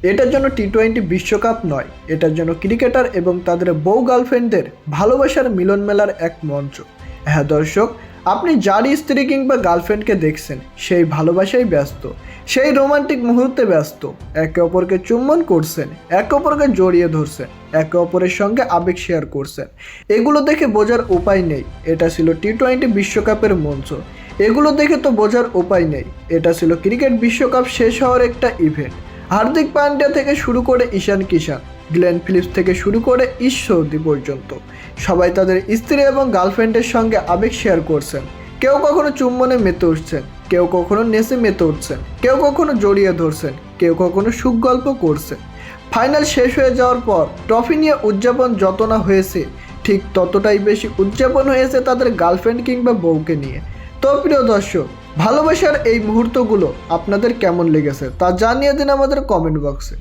এটার জন্য টি-20 বিশ্বকাপ নয়, এটার জন্য ক্রিকেটার এবং তাদের বউ গার্লফ্রেন্ডদের ভালোবাসার মিলন মেলার এক মঞ্চ। হ্যাঁ দর্শক, আপনি যারই স্ত্রী কিংবা গার্লফ্রেন্ডকে দেখছেন সেই ভালোবাসায় ব্যস্ত, সেই রোমান্টিক মুহূর্তে ব্যস্ত, একে অপরকে চুম্বন করছেন, একে অপরকে জড়িয়ে ধরছেন, একে অপরের সঙ্গে আবেগ শেয়ার করছেন। এগুলো দেখে বোঝার উপায় নেই এটা ছিল টি-20 বিশ্বকাপের মঞ্চ। এগুলো দেখে তো বোঝার উপায় নেই এটা ছিল ক্রিকেট বিশ্বকাপ শেষ হওয়ার একটা ইভেন্ট। হার্দিক পান্ডিয়া থেকে শুরু করে ঈশান কিষান, গ্লেন ফিলিপস থেকে শুরু করে ঈশ্বর পর্যন্ত সবাই তাদের স্ত্রী এবং গার্লফ্রেন্ডের সঙ্গে আবেগ শেয়ার করছেন। কেউ কখনো চুম্বনে মেতে উঠছেন, কেউ কখনো নেচে মেতে উঠছেন, কেউ কখনো জড়িয়ে ধরছেন, কেউ কখনো সুখ গল্প করছেন। ফাইনাল শেষ হয়ে যাওয়ার পর ট্রফি নিয়ে উদযাপন যত না হয়েছে, ঠিক ততটাই বেশি উদযাপন হয়েছে তাদের গার্লফ্রেন্ড কিংবা বউকে নিয়ে। তো প্রিয় দর্শক, ভালোবাসার এই মুহূর্তগুলো আপনাদের কেমন লেগেছে তা জানিয়ে দিন আমাদের কমেন্ট বক্সে।